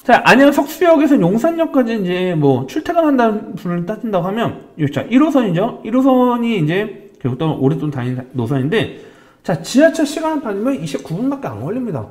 자, 안양 석수역에서 용산역까지 이제 뭐 출퇴근한다는 분을 따진다고 하면, 자, 1호선이죠. 1호선이 이제 계속 오랫동안 다니는 노선인데, 자, 지하철 시간을 받으면 29분밖에 안 걸립니다.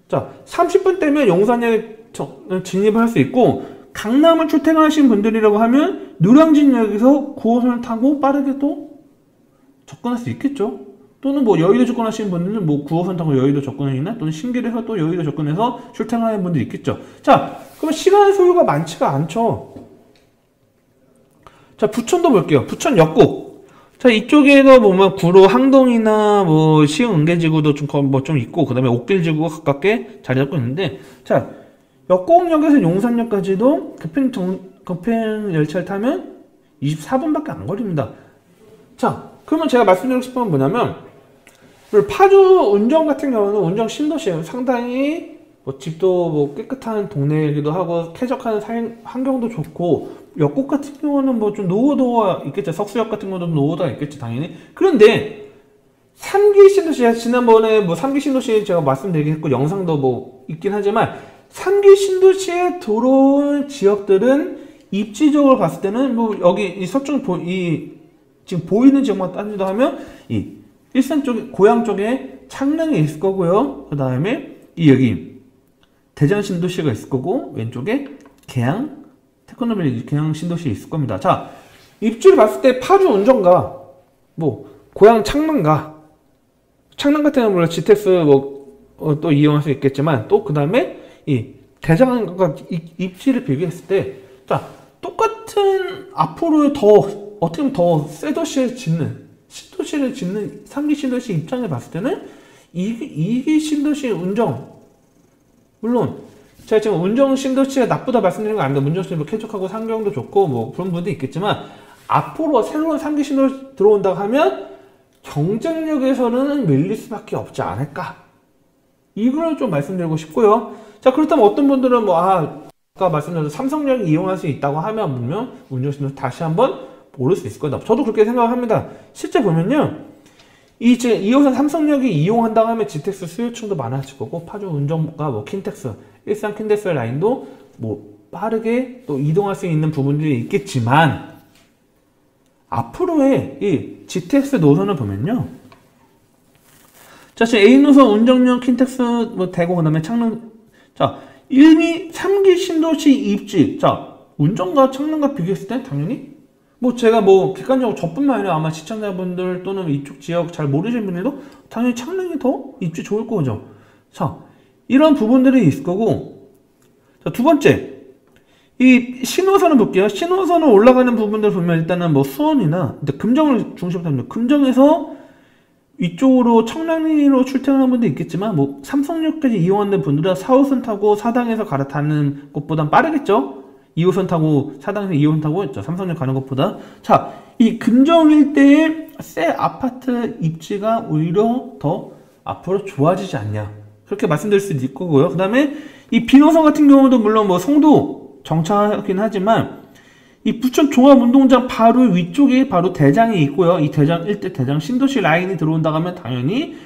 자, 30분 때면 용산역에 진입을 할 수 있고, 강남을 출퇴근하시는 분들이라고 하면 노량진역에서 9호선을 타고 빠르게 또 접근할 수 있겠죠. 또는 뭐 여의도 접근하시는 분들은 뭐 9호선 타고 여의도 접근이나 또는 신길에서 또 여의도 접근해서 출퇴근하는 분들이 있겠죠. 자, 그러면 시간 소요가 많지가 않죠. 자, 부천도 볼게요. 부천 역곡. 자, 이쪽에서 보면 구로 항동이나 뭐 시흥 은계지구도 좀 있고, 그 다음에 옥길지구가 가깝게 자리 잡고 있는데, 자, 역곡역에서 용산역까지도 급행 열차를 타면 24분밖에 안 걸립니다. 자, 그러면 제가 말씀드리고 싶은 건 뭐냐면, 파주 운정 같은 경우는 운정 신도시예요. 상당히 뭐 집도 뭐 깨끗한 동네이기도 하고 쾌적한 환경도 좋고, 역곡 같은 경우는 뭐 좀 노후도가 있겠죠. 석수역 같은 경우도 노후도가 있겠죠, 당연히. 그런데 3기 신도시, 지난번에 뭐 3기 신도시 제가 말씀드리긴 했고 영상도 뭐 있긴 하지만, 3기 신도시에 들어온 지역들은 입지적으로 봤을 때는 뭐 여기 이 서쪽 지금 보이는 지역만 따지도 하면 이 일산 쪽에, 고양 쪽에 창릉이 있을 거고요. 그 다음에 이 여기 대전 신도시가 있을 거고, 왼쪽에 계양 테크노밸리 계양 신도시 있을 겁니다. 자, 입지를 봤을 때 파주 운정가, 뭐 고양 창릉가, 창릉 같은 경우는 물론 GTX 또 이용할 수 있겠지만, 또 그 다음에 이 대장과 입지를 비교했을 때, 자, 똑같은 앞으로 어떻게 보면 더 새 도시를 짓는, 신도시를 짓는 3기 신도시 입장에 봤을 때는 2기 신도시 운정, 물론 제가 지금 운정 신도시가 나쁘다 말씀드리는 거 아닙니다. 운정 신도시 쾌적하고 환경도 좋고 뭐 그런 분도 있겠지만, 앞으로 새로운 3기 신도시 들어온다고 하면 경쟁력에서는 밀릴 수밖에 없지 않을까, 이걸 좀 말씀드리고 싶고요. 자, 그렇다면 어떤 분들은 뭐 아까 말씀드린 삼성역이 이용할 수 있다고 하면 보면 운정 신도시 다시 한번 오를 수 있을 거다. 저도 그렇게 생각합니다. 실제 보면요, 지금 2호선 삼성역이 이용한다고 하면 GTX 수요층도 많아질 거고, 파주 운정과 뭐 킨텍스, 일산 킨텍스 라인도 뭐 빠르게 또 이동할 수 있는 부분들이 있겠지만, 앞으로의 이 GTX 노선을 보면요, 자, 지금 A 노선 운정역 킨텍스 뭐 대구, 그 다음에 창릉. 자, 3기 신도시 입지. 자, 운정과 창릉과 비교했을 때 당연히 뭐 제가 뭐 객관적으로 저뿐만 아니라 아마 시청자분들 또는 이쪽 지역 잘 모르시는 분들도 당연히 창릉이 더 입지 좋을 거죠. 자, 이런 부분들이 있을 거고, 자, 두 번째, 이 신호선을 볼게요. 신호선을 올라가는 부분들 보면 일단은 뭐 수원이나 금정을 중심으로 합니다. 금정에서 이쪽으로 청량리로 출퇴근하는 분도 있겠지만, 뭐 삼성역까지 이용하는 분들은 4호선 타고 사당에서 갈아타는 것보단 빠르겠죠. 2호선 타고 사당에서 2호선 타고 있죠, 삼성역 가는 것보다. 자, 이 금정 일대의 새 아파트 입지가 오히려 더 앞으로 좋아지지 않냐, 그렇게 말씀드릴 수도 있을 거고요. 그 다음에 이 비노선 같은 경우도 물론 뭐 송도 정차하긴 하지만, 이 부천 종합운동장 바로 위쪽에 바로 대장이 있고요. 이 대장 일대, 대장 신도시 라인이 들어온다고 하면 당연히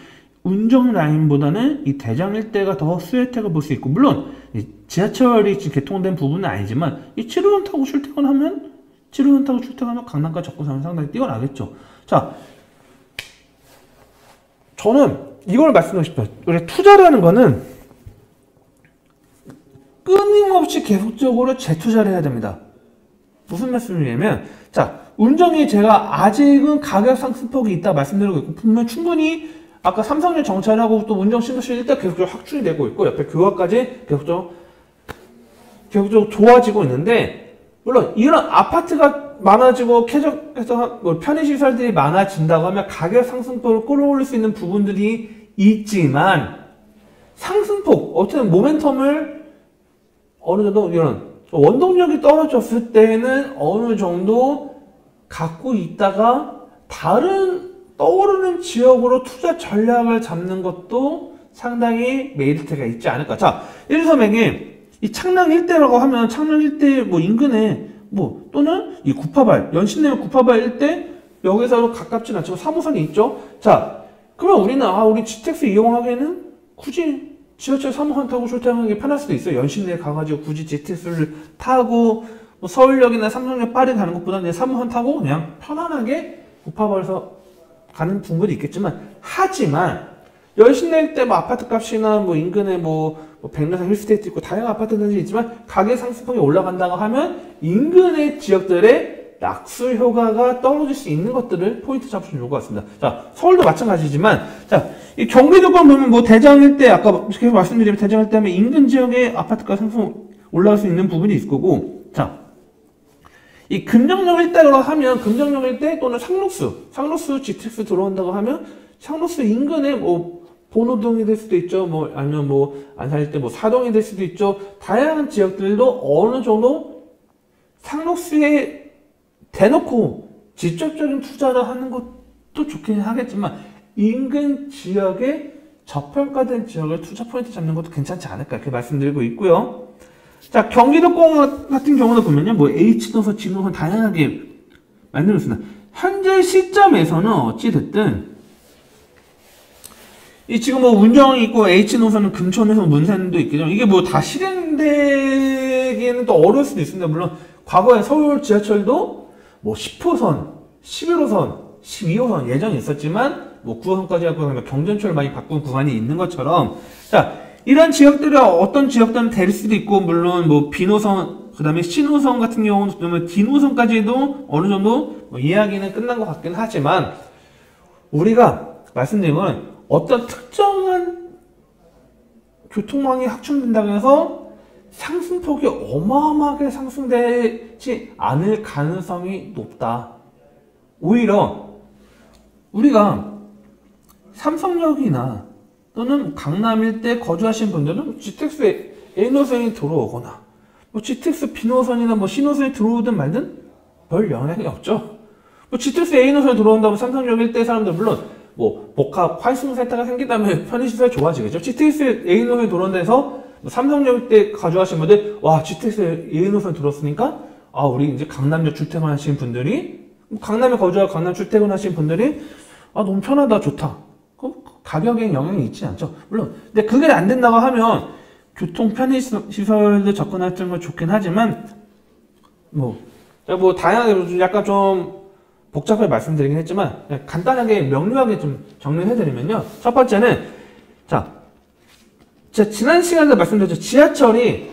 운정 라인보다는 이 대장 일대가 더 수혜택을 볼 수 있고, 물론 이 지하철이 지금 개통된 부분은 아니지만, 이 7호선 타고 출퇴근하면 강남까지 접근하면 상당히 뛰어나겠죠. 자, 저는 이걸 말씀드리고 싶어요. 우리 투자라는 거는 끊임없이 계속적으로 재투자를 해야 됩니다. 무슨 말씀이냐면, 자, 운정이 제가 아직은 가격 상승폭이 있다 말씀드리고 있고, 분명 충분히 아까 삼성역 정찰하고 또 운정 신도시 일단 계속적으로 확충이 되고 있고, 옆에 교화까지 계속적으로 좋아지고 있는데, 물론 이런 아파트가 많아지고 쾌적해서 뭐 편의시설들이 많아진다고 하면 가격 상승폭을 끌어올릴 수 있는 부분들이 있지만, 상승폭, 어쨌든 모멘텀을 어느 정도 이런 원동력이 떨어졌을 때는 어느 정도 갖고 있다가 다른 떠오르는 지역으로 투자 전략을 잡는 것도 상당히 메리트가 있지 않을까. 자, 예를 들면 이 창릉 일대라고 하면 창릉 일대 뭐 인근에 뭐 또는 이 구파발, 연신내면 구파발 일대, 여기서 가깝진 않지만 3호선이 있죠. 자, 그러면 우리는 우리 GTX 이용하기에는 굳이 지하철 3호선 타고 출퇴근하기 편할 수도 있어요. 연신내에 가가지고 굳이 GTX를 타고 뭐 서울역이나 삼성역 파리 가는 것보다 그냥 3호선 타고 그냥 편안하게 구파발에서 가는 분들이 있겠지만, 하지만 연신낼 때 뭐 아파트 값이나 뭐 인근에 뭐 백내산 힐스테이트 있고 다양한 아파트들이 있지만 가격 상승폭이 올라간다고 하면 인근의 지역들의 낙수 효과가 떨어질 수 있는 것들을 포인트 잡으시면 좋을 것 같습니다. 자, 서울도 마찬가지지만, 자, 이 경기도권 보면 뭐 대장일 때, 아까 계속 말씀드리면 대장일 때 하면 인근 지역의 아파트가 상승 올라갈 수 있는 부분이 있을 거고, 자, 이 금정역 일대로 하면 금정역 일대 또는 상록수 GTX 들어온다고 하면 상록수 인근에 뭐 본호동이 될 수도 있죠. 뭐 아니면 뭐 안산일 때 뭐 사동이 될 수도 있죠. 다양한 지역들도 어느 정도 상록수에 대놓고 직접적인 투자를 하는 것도 좋긴 하겠지만 인근 지역에 저평가된 지역을 투자 포인트 잡는 것도 괜찮지 않을까 이렇게 말씀드리고 있고요. 자, 경기도권 같은 경우는 보면요, 뭐 H노선, G노선 다양하게 만들고 있습니다. 현재 시점에서는 어찌됐든 이 지금 뭐 운정이 있고 H노선은 금천에서 문산도 있겠죠. 이게 뭐 다 실행되기에는 또 어려울 수도 있습니다. 물론 과거에 서울 지하철도 뭐 10호선, 11호선, 12호선 예정이 있었지만 뭐 9호선까지 하고 경전철을 많이 바꾼 구간이 있는 것처럼, 자, 이런 지역들이 어떤 지역들은 될 수도 있고, 물론 뭐 B노선, 그 다음에 C노선 같은 경우는 보면 D노선까지도 어느 정도 뭐 이야기는 끝난 것 같긴 하지만, 우리가 말씀드린 건 어떤 특정한 교통망이 확충된다고 해서 상승폭이 어마어마하게 상승되지 않을 가능성이 높다. 오히려 우리가 삼성역이나 또는 강남 일대 거주하시는 분들은 GTX A노선이 들어오거나 뭐 GTX B노선이나 뭐 C노선이 들어오든 말든 별 영향이 없죠. 뭐 GTX A노선이 들어온다면 삼성역 일대 사람들 물론 뭐 복합 환승센터가 생긴다면 편의시설 좋아지겠죠. GTX A노선이 들어온다 해서 삼성역 때 가져가신 분들, 와, GTX A노선 들었으니까, 아, 우리 이제 강남역 출퇴근하시는 분들이, 강남에 거주하고 강남 출퇴근하시는 분들이, 아, 너무 편하다, 좋다. 가격에 영향이 있지 않죠. 물론, 근데 그게 안 된다고 하면, 교통 편의시설도 접근할 건 좋긴 하지만, 뭐 다양하게 약간 좀 복잡하게 말씀드리긴 했지만, 간단하게 명료하게 좀 정리해드리면요. 첫 번째는, 자, 지난 시간에 말씀드렸죠. 지하철이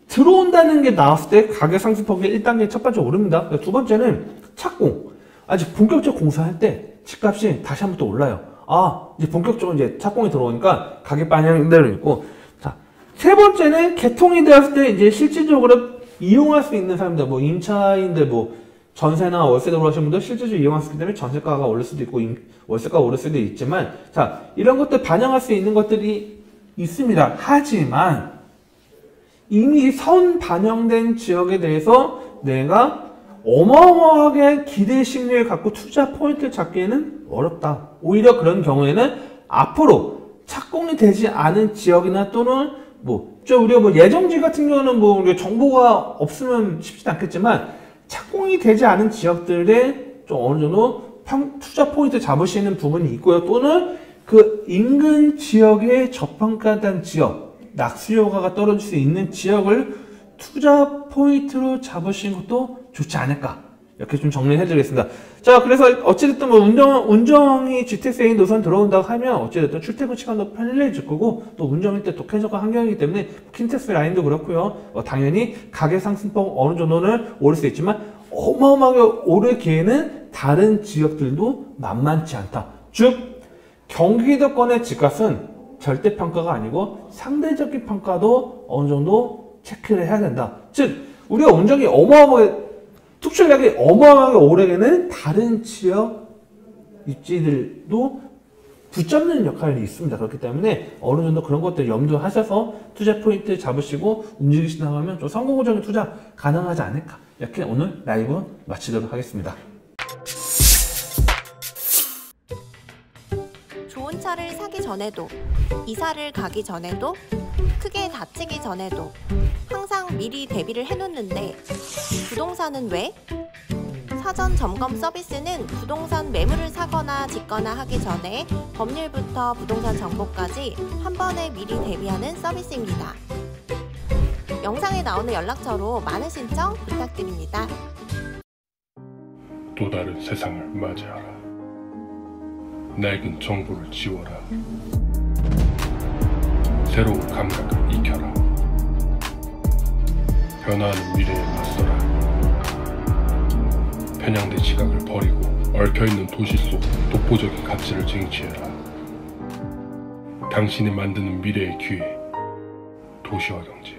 들어온다는 게 나왔을 때 가격 상승폭이 1단계 첫 번째 오릅니다. 두 번째는 착공. 아직 본격적 공사할 때 집값이 다시 한번 또 올라요. 아, 이제 본격적으로 이제 착공이 들어오니까 가격 방향대로 있고. 자, 세 번째는 개통이 되었을 때 이제 실질적으로 이용할 수 있는 사람들, 뭐 임차인들, 뭐 전세나 월세 들어오시는 분들 실질적으로 이용할 수 있기 때문에 전세가가 오를 수도 있고 월세가가 오를 수도 있지만, 자, 이런 것들 반영할 수 있는 것들이 있습니다. 하지만 이미 선 반영된 지역에 대해서 내가 어마어마하게 기대 심리를 갖고 투자 포인트를 잡기에는 어렵다. 오히려 그런 경우에는 앞으로 착공이 되지 않은 지역이나 또는 우리가 뭐 예정지 같은 경우는 뭐 우리가 정보가 없으면 쉽지 않겠지만 착공이 되지 않은 지역들에 좀 어느 정도 투자 포인트 잡으시는 부분이 있고요. 또는 그 인근 지역의 저평가된 지역, 낙수 효과가 떨어질 수 있는 지역을 투자 포인트로 잡으시는 것도 좋지 않을까. 이렇게 좀 정리해드리겠습니다. 자, 그래서 어찌됐든 뭐 운정이 GTX A 노선 들어온다고 하면 어찌됐든 출퇴근 시간도 편리해질 거고, 또 운정일 때 또 쾌적한 환경이기 때문에 킨텍스 라인도 그렇고요. 당연히 가격 상승폭 어느 정도는 오를 수 있지만 어마어마하게 오를 기회는 다른 지역들도 만만치 않다. 즉 경기도권의 집값은 절대평가가 아니고 상대적인 평가도 어느 정도 체크를 해야 된다. 즉 우리가 운정이 특출나게 어마어마하게 오르게는 다른 지역 입지들도 붙잡는 역할이 있습니다. 그렇기 때문에 어느 정도 그런 것들 염두하셔서 투자 포인트 잡으시고 움직이시다 하면 좀 성공적인 투자 가능하지 않을까. 이렇게 오늘 라이브 마치도록 하겠습니다. 좋은 차를 사기 전에도, 이사를 가기 전에도, 크게 다치기 전에도 항상 미리 대비를 해놓는데 부동산은 왜? 사전 점검 서비스는 부동산 매물을 사거나 짓거나 하기 전에 법률부터 부동산 정보까지 한 번에 미리 대비하는 서비스입니다. 영상에 나오는 연락처로 많은 신청 부탁드립니다. 또 다른 세상을 맞이하라. 낡은 정보를 지워라. 새로운 감각을 익혀라. 변화하는 미래에 맞서라. 편향된 시각을 버리고 얽혀있는 도시 속 독보적인 가치를 쟁취해라. 당신이 만드는 미래의 기회, 도시와 경제.